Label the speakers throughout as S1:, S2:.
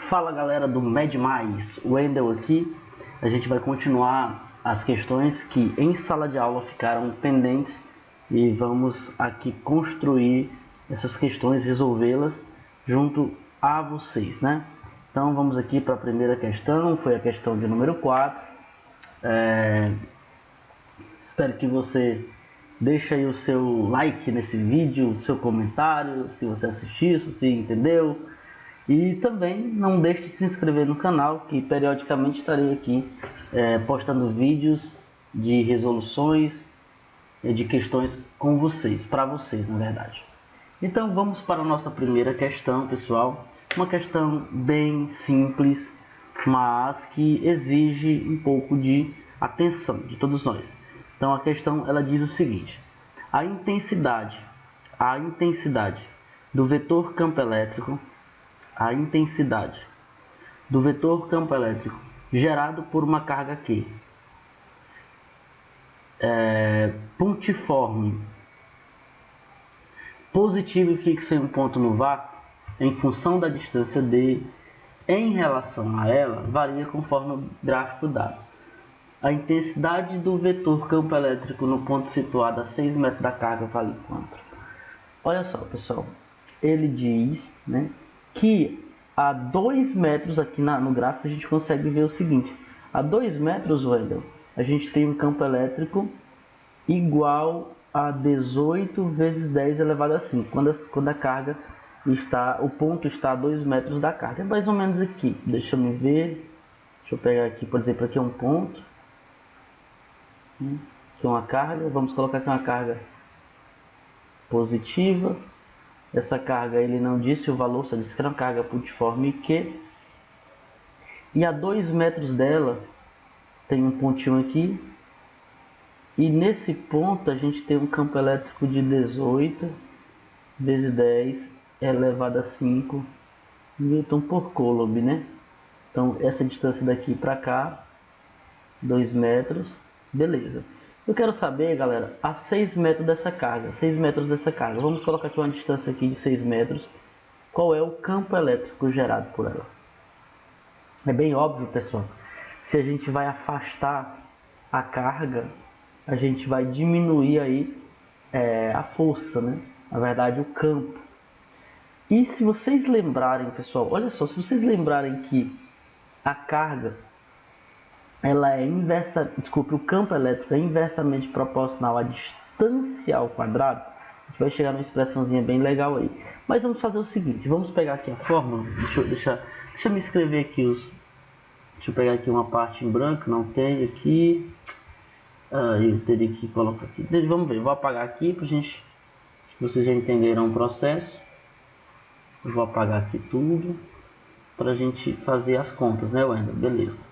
S1: Fala galera do Med Mais, Wendel aqui. A gente vai continuar as questões que em sala de aula ficaram pendentes e vamos aqui construir essas questões, resolvê-las junto a vocês, né? Então vamos aqui para a primeira questão, foi a questão de número 4. Espero que você deixe aí o seu like nesse vídeo, seu comentário, se você assistiu, se você entendeu. E também não deixe de se inscrever no canal, que periodicamente estarei aqui postando vídeos de resoluções de questões com vocês, para vocês na verdade. Então vamos para a nossa primeira questão, pessoal. Uma questão bem simples, mas que exige um pouco de atenção de todos nós. Então a questão ela diz o seguinte: a intensidade do vetor campo elétrico gerado por uma carga Q pontiforme, positivo e fixa em um ponto no vácuo, em função da distância d em relação a ela, varia conforme o gráfico dado. A intensidade do vetor campo elétrico no ponto situado a 6 metros da carga vale quanto? Olha só, pessoal, ele diz, né, que a 2 metros aqui no gráfico a gente consegue ver o seguinte: a 2 metros, Wendel, a gente tem um campo elétrico igual a 18 vezes 10 elevado a 5, quando a carga está, o ponto está a 2 metros da carga. É mais ou menos aqui, deixa eu ver, deixa eu pegar aqui, por exemplo, aqui é um ponto, aqui é uma carga, vamos colocar aqui uma carga positiva. Essa carga ele não disse o valor, só disse que era uma carga pontiforme Q. E a 2 metros dela tem um pontinho aqui. E nesse ponto a gente tem um campo elétrico de 18 vezes 10 elevado a 5 Newton por Coulomb, né? Então essa distância daqui para cá, 2 metros, beleza. Eu quero saber, galera, a 6 metros dessa carga. 6 metros dessa carga. Vamos colocar aqui uma distância aqui de 6 metros. Qual é o campo elétrico gerado por ela? É bem óbvio, pessoal. Se a gente vai afastar a carga, a gente vai diminuir aí a força, né? Na verdade, o campo. E se vocês lembrarem, pessoal, olha só, se vocês lembrarem que a carga ela é o campo elétrico é inversamente proporcional à distância ao quadrado, a gente vai chegar numa expressãozinha bem legal aí. Mas vamos fazer o seguinte, vamos pegar aqui a fórmula, deixa eu me escrever aqui deixa eu pegar aqui uma parte em branco, não tem aqui, eu teria que colocar aqui, vamos ver, vou apagar aqui pra gente, vocês já entenderão o processo. Eu vou apagar aqui tudo, pra gente fazer as contas, né, Wendel? Beleza.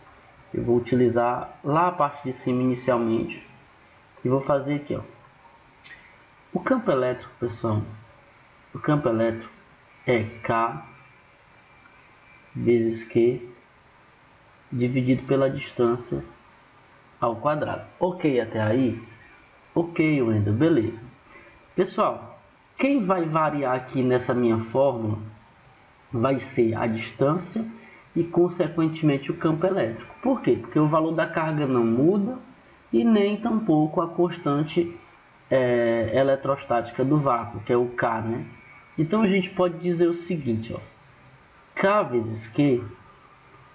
S1: Eu vou utilizar lá a parte de cima inicialmente e vou fazer aqui, ó. O campo elétrico, pessoal, o campo elétrico é K vezes Q dividido pela distância ao quadrado. Ok até aí? Ok, Wendel, beleza. Pessoal, quem vai variar aqui nessa minha fórmula vai ser a distância e consequentemente o campo elétrico. Por quê? Porque o valor da carga não muda e nem tampouco a constante eletrostática do vácuo, que é o K, né? Então a gente pode dizer o seguinte, ó, K vezes Q,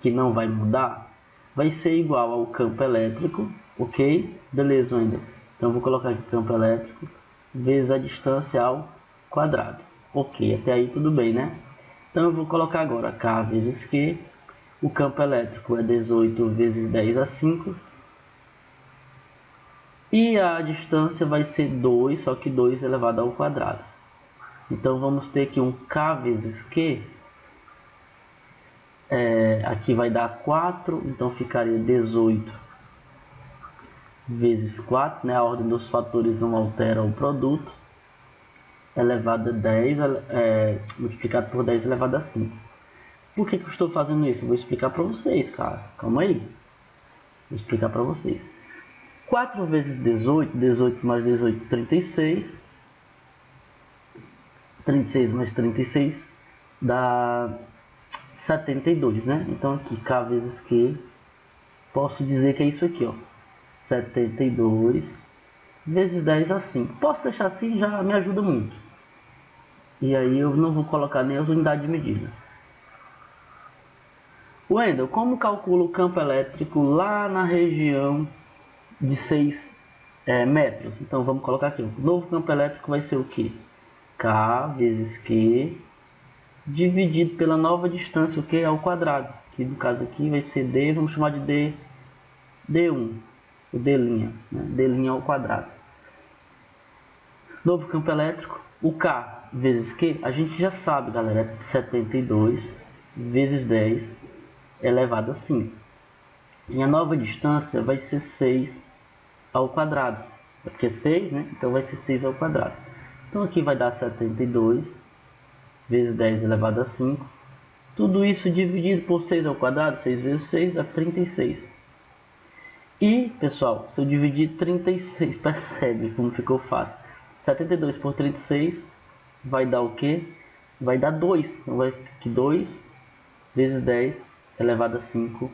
S1: que não vai mudar, vai ser igual ao campo elétrico, ok? Beleza ainda. Então eu vou colocar aqui campo elétrico vezes a distância ao quadrado. Ok, até aí tudo bem, né? Então eu vou colocar agora K vezes Q. O campo elétrico é 18 vezes 10 a 5. E a distância vai ser 2, só que 2 elevado ao quadrado. Então vamos ter aqui um K vezes Q. Aqui vai dar 4, então ficaria 18 vezes 4, né? A ordem dos fatores não altera o produto. Elevado a 10, multiplicado por 10 elevado a 5. Por que eu estou fazendo isso? Eu vou explicar para vocês, cara. Calma aí. Vou explicar para vocês. 4 vezes 18, 18 mais 18, 36. 36 mais 36 dá 72, né? Então aqui K vezes Q, posso dizer que é isso aqui, ó, 72 vezes 10 assim. Posso deixar assim, já me ajuda muito. E aí eu não vou colocar nem as unidades de medida. Wendel, como calcula o campo elétrico lá na região de 6 metros? Então vamos colocar aqui. O novo campo elétrico vai ser o quê? K vezes Q dividido pela nova distância, o que ao quadrado. Que no caso aqui vai ser D, vamos chamar de D, D1. O D', né? D' ao quadrado. Novo campo elétrico, o K vezes Q, a gente já sabe, galera, é 72 vezes 10 elevado a 5. E a nova distância vai ser 6 ao quadrado. Porque é 6, né? Então vai ser 6 ao quadrado. Então aqui vai dar 72 vezes 10 elevado a 5. Tudo isso dividido por 6 ao quadrado, 6 vezes 6 dá 36. E, pessoal, se eu dividir 36, percebe como ficou fácil. 72 por 36 vai dar o quê? Vai dar 2. Então vai ficar 2 vezes 10 elevado a 5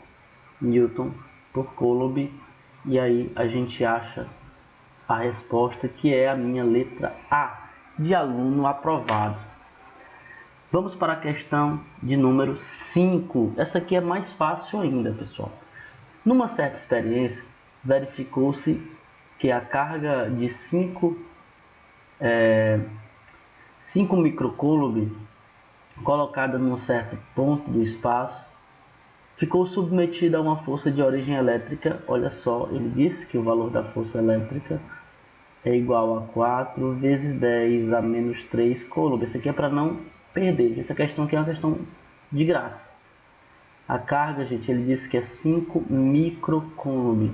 S1: Newton por Coulomb. E aí a gente acha a resposta, que é a minha letra A, de aluno aprovado. Vamos para a questão de número 5. Essa aqui é mais fácil ainda, pessoal. Numa certa experiência, verificou-se que a carga de 5 microcoulomb colocada num certo ponto do espaço ficou submetida a uma força de origem elétrica. Olha só, ele disse que o valor da força elétrica é igual a 4 vezes 10 a menos 3 coulomb. Isso aqui é para não perder. Essa questão aqui é uma questão de graça. A carga, gente, ele disse que é 5 microcoulomb.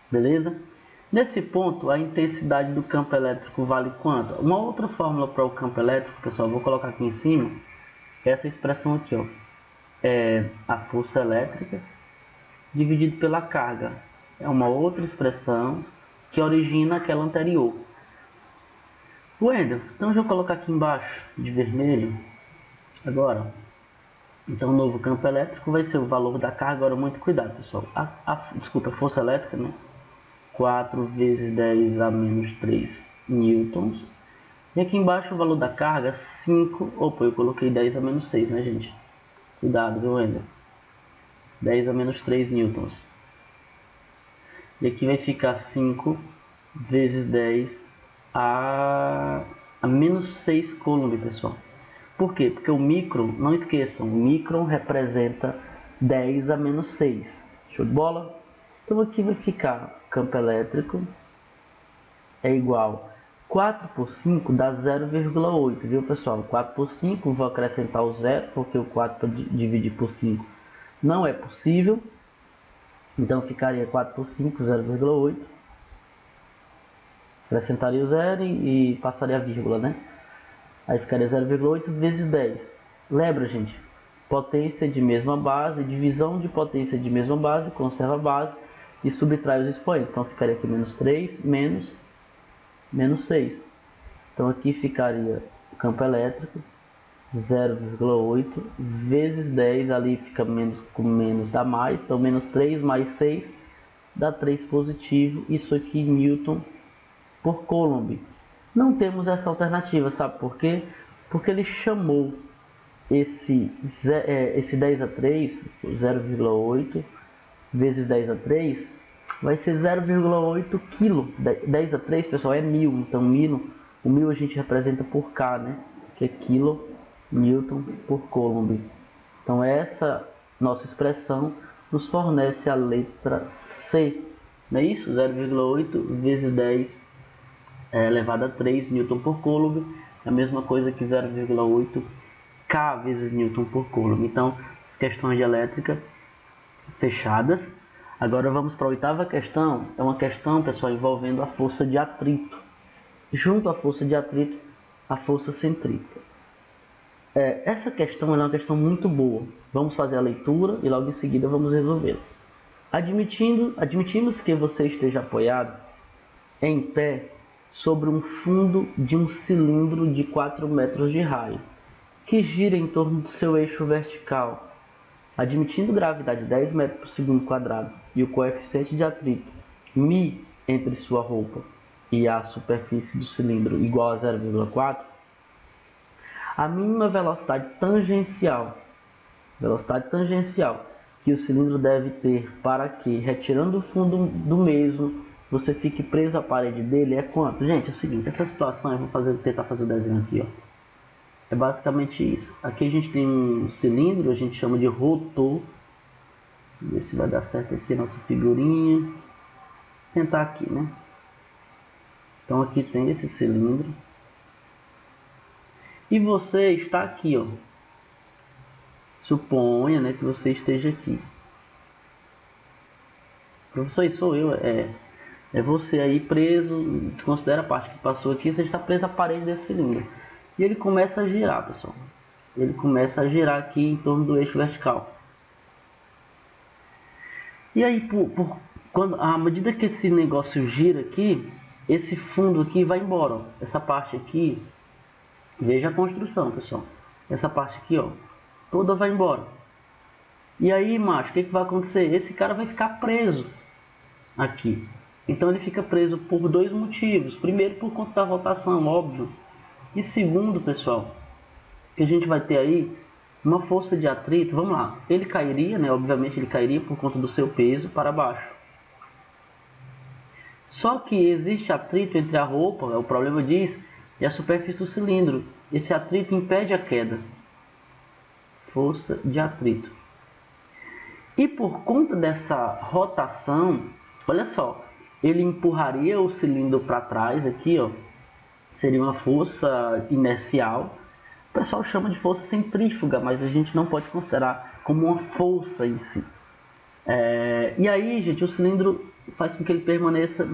S1: Beleza? Nesse ponto, a intensidade do campo elétrico vale quanto? Uma outra fórmula para o campo elétrico, pessoal, vou colocar aqui em cima, é essa expressão aqui, ó. É a força elétrica dividido pela carga. É uma outra expressão que origina aquela anterior. Wendel, então eu vou colocar aqui embaixo de vermelho. Agora, então o novo campo elétrico vai ser o valor da carga. Agora muito cuidado, pessoal. Desculpa, a força elétrica, né? 4 vezes 10 a menos 3 newtons. E aqui embaixo o valor da carga, 5. Opa, eu coloquei 10 a menos 6, né, gente? Cuidado, viu, Wendel? 10 a menos 3 newtons. E aqui vai ficar 5 vezes 10 a menos 6 coulomb, pessoal. Por quê? Porque o micron, não esqueçam, o micron representa 10 a menos 6. Show de bola? Então aqui vai ficar campo elétrico é igual 4 por 5 dá 0,8, viu, pessoal? 4 por 5, vou acrescentar o 0, porque o 4 para dividir por 5 não é possível. Então ficaria 4 por 5, 0,8. Acrescentaria o 0 e passaria a vírgula, né? Aí ficaria 0,8 vezes 10. Lembra, gente? Potência de mesma base, divisão de potência de mesma base, conserva a base e subtrai os expoentes. Então ficaria aqui menos 3, menos 6. Então aqui ficaria o campo elétrico, 0,8 vezes 10, ali fica menos com menos dá mais, então menos 3 mais 6 dá 3 positivo, isso aqui Newton por Coulomb. Não temos essa alternativa, sabe por quê? Porque ele chamou esse 10 a 3, 0,8 vezes 10 a 3, vai ser 0,8 kg. 10 a 3, pessoal, é 1000, então o 1000 a gente representa por K, né? Que é kilo Newton por Coulomb. Então essa nossa expressão nos fornece a letra C, não é isso? 0,8 vezes 10 elevado a 3 Newton por Coulomb, é a mesma coisa que 0,8 K vezes Newton por Coulomb. Então, as questões de elétrica fechadas. Agora vamos para a oitava questão. É uma questão, pessoal, envolvendo a força de atrito. Junto à força de atrito, a força centrífuga. Essa questão é uma questão muito boa. Vamos fazer a leitura e logo em seguida vamos resolvê-la. Admitimos que você esteja apoiado em pé sobre um fundo de um cilindro de 4 metros de raio, que gira em torno do seu eixo vertical, admitindo gravidade 10 metros por segundo quadrado e o coeficiente de atrito μ entre sua roupa e a superfície do cilindro igual a 0,4, a mínima velocidade tangencial que o cilindro deve ter para que, retirando o fundo do mesmo, você fique preso à parede dele é quanto? Gente, é o seguinte, essa situação, eu vou tentar fazer o desenho aqui, ó. É basicamente isso. Aqui a gente tem um cilindro, a gente chama de rotor. Vamos ver se vai dar certo aqui a nossa figurinha. Vou tentar aqui, né? Então aqui tem esse cilindro. E você está aqui, ó. Suponha, né, que você esteja aqui. Professor, sou eu, é você aí preso, considera a parte que passou aqui, você está preso à parede desse cilindro. E ele começa a girar, pessoal. Ele começa a girar aqui em torno do eixo vertical. E aí, à medida que esse negócio gira aqui, esse fundo aqui vai embora. Ó. Essa parte aqui, veja a construção, pessoal. Essa parte aqui, ó, toda vai embora. E aí, macho, o que vai acontecer? Esse cara vai ficar preso aqui. Então ele fica preso por dois motivos. Primeiro, por conta da rotação, óbvio. E segundo, pessoal, que a gente vai ter aí uma força de atrito. Vamos lá, ele cairia, né? Obviamente ele cairia por conta do seu peso para baixo. Só que existe atrito entre a roupa, o problema diz, e a superfície do cilindro. Esse atrito impede a queda. Força de atrito. E por conta dessa rotação, olha só, ele empurraria o cilindro para trás aqui, ó. Seria uma força inercial. O pessoal chama de força centrífuga, mas a gente não pode considerar como uma força em si. E aí, gente, o cilindro faz com que ele permaneça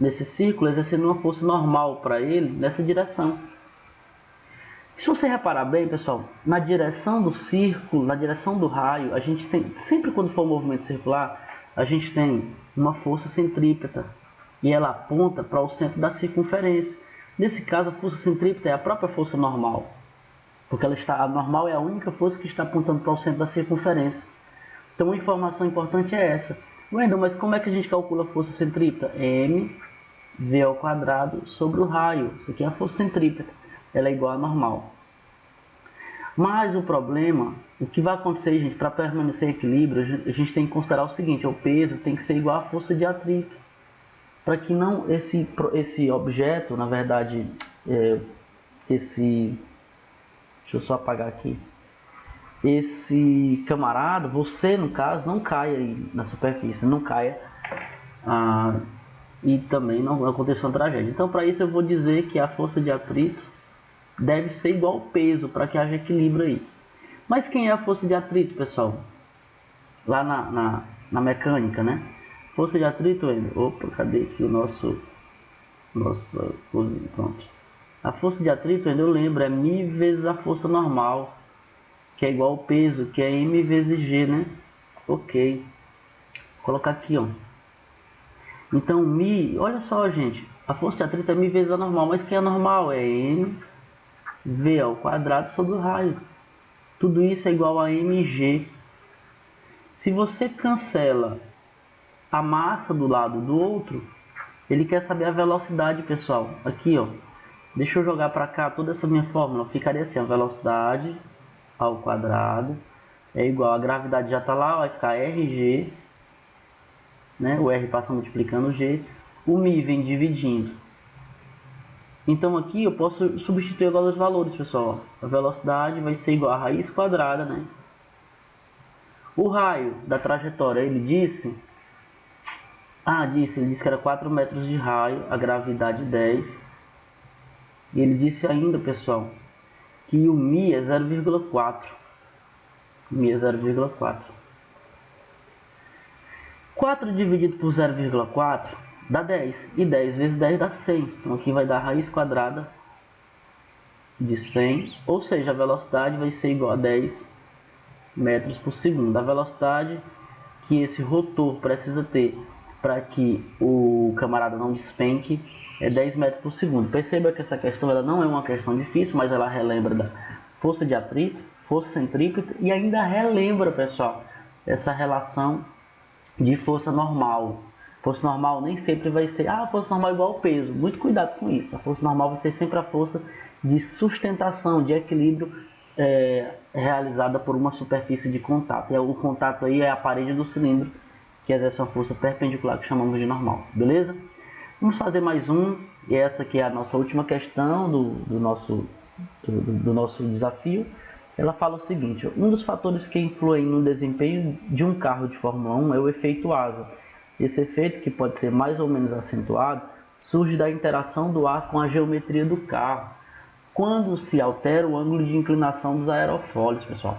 S1: nesse círculo, exercendo uma força normal para ele nessa direção. Se você reparar bem, pessoal, na direção do círculo, na direção do raio, a gente tem, sempre quando for um movimento circular, a gente tem uma força centrípeta e ela aponta para o centro da circunferência. Nesse caso, a força centrípeta é a própria força normal, porque a normal é a única força que está apontando para o centro da circunferência. Então, uma informação importante é essa. Wendel, mas como é que a gente calcula a força centrípeta? mv ao quadrado sobre o raio. Isso aqui é a força centrípeta. Ela é igual à normal. Mas o problema, o que vai acontecer, gente, para permanecer em equilíbrio, a gente tem que considerar o seguinte, o peso tem que ser igual à força de atrito. Para que não esse objeto, na verdade, deixa eu só apagar aqui, esse camarada, você no caso, não caia aí na superfície, não caia e também não aconteça uma tragédia. Então, para isso eu vou dizer que a força de atrito deve ser igual ao peso, para que haja equilíbrio aí. Mas quem é a força de atrito, pessoal? Lá na mecânica, né? Força de atrito, opa, cadê aqui o nossa cozinha, pronto. A força de atrito, eu lembro, é μ vezes a força normal, que é igual ao peso, que é m vezes g, né? Ok. Vou colocar aqui, ó. Então, μ, olha só, gente, a força de atrito é μ vezes a normal, mas que é a normal? É mv ao quadrado sobre o raio. Tudo isso é igual a mg. Se você cancela a massa do lado do outro, ele quer saber a velocidade, pessoal. Aqui, ó. Deixa eu jogar para cá toda essa minha fórmula. Ficaria assim, a velocidade ao quadrado é igual a gravidade já está lá, vai ficar rg, né? O r passa multiplicando o g, o μ vem dividindo. Então aqui eu posso substituir agora os valores, pessoal. A velocidade vai ser igual a raiz quadrada, né? O raio da trajetória, ele disse que era 4 metros de raio, a gravidade 10. E ele disse ainda, pessoal, que o μ é 0,4. μ é 0,4. 4 dividido por 0,4 dá 10. E 10 vezes 10 dá 100. Então aqui vai dar a raiz quadrada de 100. Ou seja, a velocidade vai ser igual a 10 metros por segundo. A velocidade que esse rotor precisa ter para que o camarada não despenque é 10 metros por segundo. Perceba que essa questão ela não é uma questão difícil, mas ela relembra da força de atrito, força centrípeta e ainda relembra, pessoal, essa relação de força normal. Força normal nem sempre vai ser, força normal é igual ao peso. Muito cuidado com isso. A força normal vai ser sempre a força de sustentação, de equilíbrio realizada por uma superfície de contato. E o contato aí é a parede do cilindro, que exerce uma força perpendicular que chamamos de normal. Beleza? Vamos fazer mais um. E essa aqui é a nossa última questão do nosso desafio. Ela fala o seguinte: um dos fatores que influem no desempenho de um carro de Fórmula 1 é o efeito asa. Esse efeito, que pode ser mais ou menos acentuado, surge da interação do ar com a geometria do carro, quando se altera o ângulo de inclinação dos aerofólios, pessoal.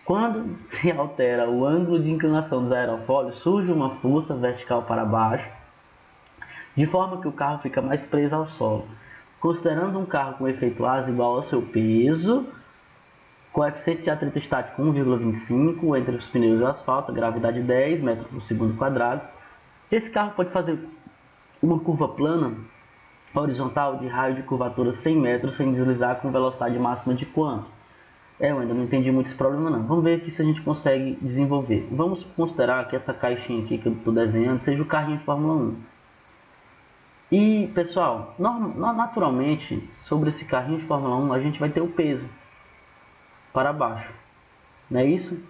S1: Quando se altera o ângulo de inclinação dos aerofólios, surge uma força vertical para baixo, de forma que o carro fica mais preso ao solo. Considerando um carro com efeito asa igual ao seu peso, coeficiente de atrito estático 1,25 entre os pneus e o asfalto, gravidade 10 metros por segundo quadrado. Esse carro pode fazer uma curva plana horizontal de raio de curvatura 100 metros sem deslizar com velocidade máxima de quanto? Eu ainda não entendi muito esse problema não. Vamos ver aqui se a gente consegue desenvolver. Vamos considerar que essa caixinha aqui que eu estou desenhando seja o carrinho de Fórmula 1. E, pessoal, naturalmente, sobre esse carrinho de Fórmula 1, a gente vai ter o peso para baixo, não é isso?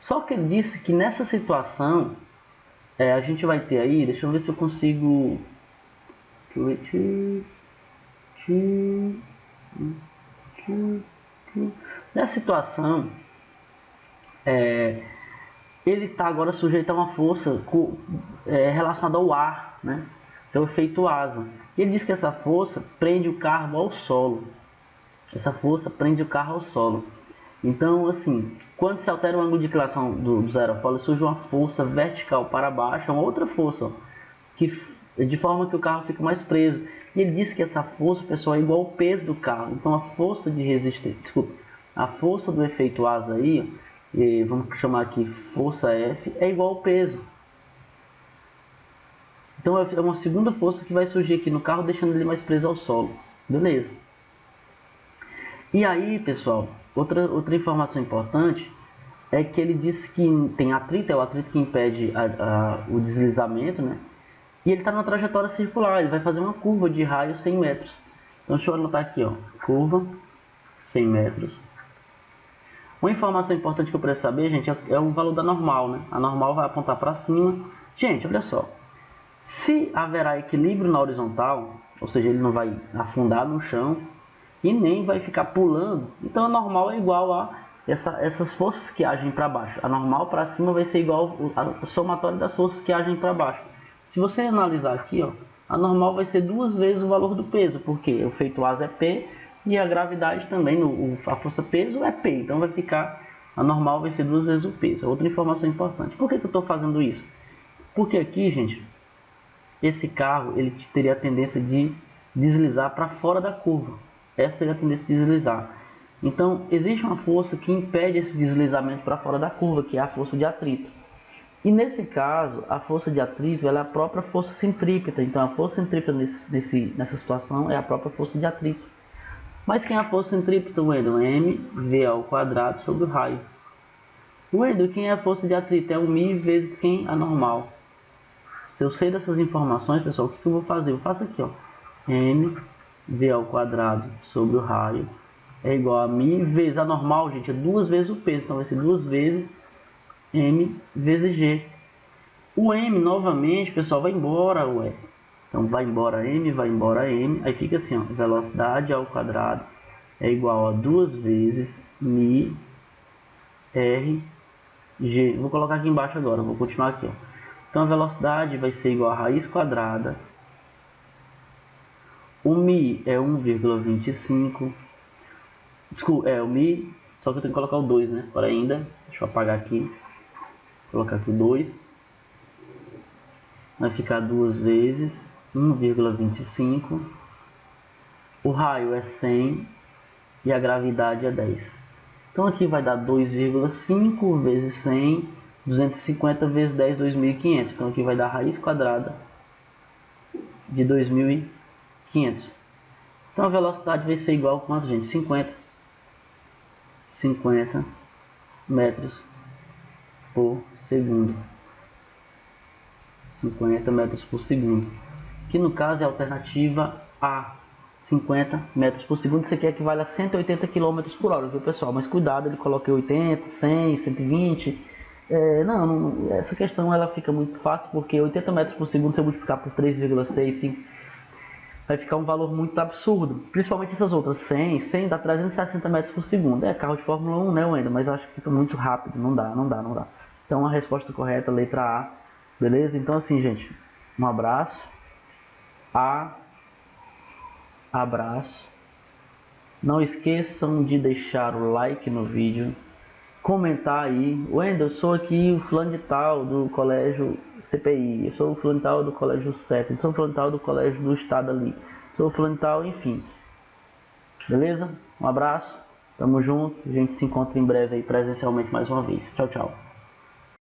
S1: Só que ele disse que nessa situação, a gente vai ter aí, deixa eu ver se eu consigo... Nessa situação, ele está agora sujeito a uma força relacionada ao ar, né? É o efeito asa. E ele diz que essa força prende o carro ao solo. Essa força prende o carro ao solo. Então, assim, quando se altera o ângulo de inclinação dos aerofólios, surge uma força vertical para baixo, uma outra força, de forma que o carro fica mais preso. E ele disse que essa força, pessoal, é igual ao peso do carro. Então, a força de resistência, a força do efeito asa aí, vamos chamar aqui força F, é igual ao peso. Então, é uma segunda força que vai surgir aqui no carro, deixando ele mais preso ao solo. Beleza. E aí, pessoal, outra informação importante é que ele disse que tem atrito, é o atrito que impede o deslizamento, né? E ele está na trajetória circular, ele vai fazer uma curva de raio 100 metros. Então, deixa eu anotar aqui, ó, curva 100 metros. Uma informação importante que eu preciso saber, gente, é o valor da normal, né? A normal vai apontar para cima. Gente, olha só. Se haverá equilíbrio na horizontal, ou seja, ele não vai afundar no chão e nem vai ficar pulando, então a normal é igual a essas forças que agem para baixo. A normal para cima vai ser igual a somatória das forças que agem para baixo. Se você analisar aqui, ó, a normal vai ser 2 vezes o valor do peso, porque o efeito asa é P e a gravidade também, a força peso é P, então vai ficar, a normal vai ser 2 vezes o peso. Outra informação importante. Por que eu estou fazendo isso? Porque aqui, gente, esse carro ele teria a tendência de deslizar para fora da curva. Essa seria a tendência de deslizar. Então, existe uma força que impede esse deslizamento para fora da curva, que é a força de atrito. E nesse caso, a força de atrito ela é a própria força centrípeta. Então, a força centrípeta nessa situação é a própria força de atrito. Mas quem é a força centrípeta, Wendel? mv ao quadrado sobre o raio. Wendel, quem é a força de atrito? É o μ vezes quem? A normal. Se eu sei dessas informações, pessoal, o que eu vou fazer? Eu faço aqui, ó, mv ao quadrado sobre o raio é igual a μ vezes a normal, gente, é 2 vezes o peso, então vai ser 2 vezes m vezes g. O m, novamente, pessoal, vai embora, ué. Então vai embora m, aí fica assim, ó, velocidade ao quadrado é igual a 2 vezes μ r g. Vou colocar aqui embaixo agora, vou continuar aqui, ó. Então a velocidade vai ser igual a raiz quadrada. O μ é 1,25. Desculpa, o μ, só que eu tenho que colocar o 2, né? Agora ainda, deixa eu apagar aqui. Vou colocar aqui o 2. Vai ficar 2 vezes 1,25. O raio é 100 e a gravidade é 10. Então aqui vai dar 2,5 vezes 100. 250 vezes 10, 2.500. Então aqui vai dar raiz quadrada de 2.500. Então a velocidade vai ser igual a quanto, gente? 50 metros por segundo. 50 metros por segundo. Que no caso é a alternativa A. 50 metros por segundo. Isso aqui equivale a 180 km por hora, viu, pessoal? Mas cuidado, ele coloquei 80, 100, 120. Não, essa questão ela fica muito fácil, porque 80 metros por segundo, se eu multiplicar por 3,6, vai ficar um valor muito absurdo. Principalmente essas outras, 100 dá 360 metros por segundo. É carro de Fórmula 1, né, Wendel? Mas eu acho que fica muito rápido, não dá. Então a resposta correta, letra A, beleza? Então assim, gente, um abraço. Abraço. Não esqueçam de deixar o like no vídeo, comentar aí. Wendel, eu sou aqui o fulano de tal do colégio CPI, eu sou o fulano de tal do colégio CEP, eu sou o fulano de tal do colégio do estado ali, sou o fulano de tal, enfim. Beleza? Um abraço, tamo junto, a gente se encontra em breve aí presencialmente mais uma vez. Tchau, tchau.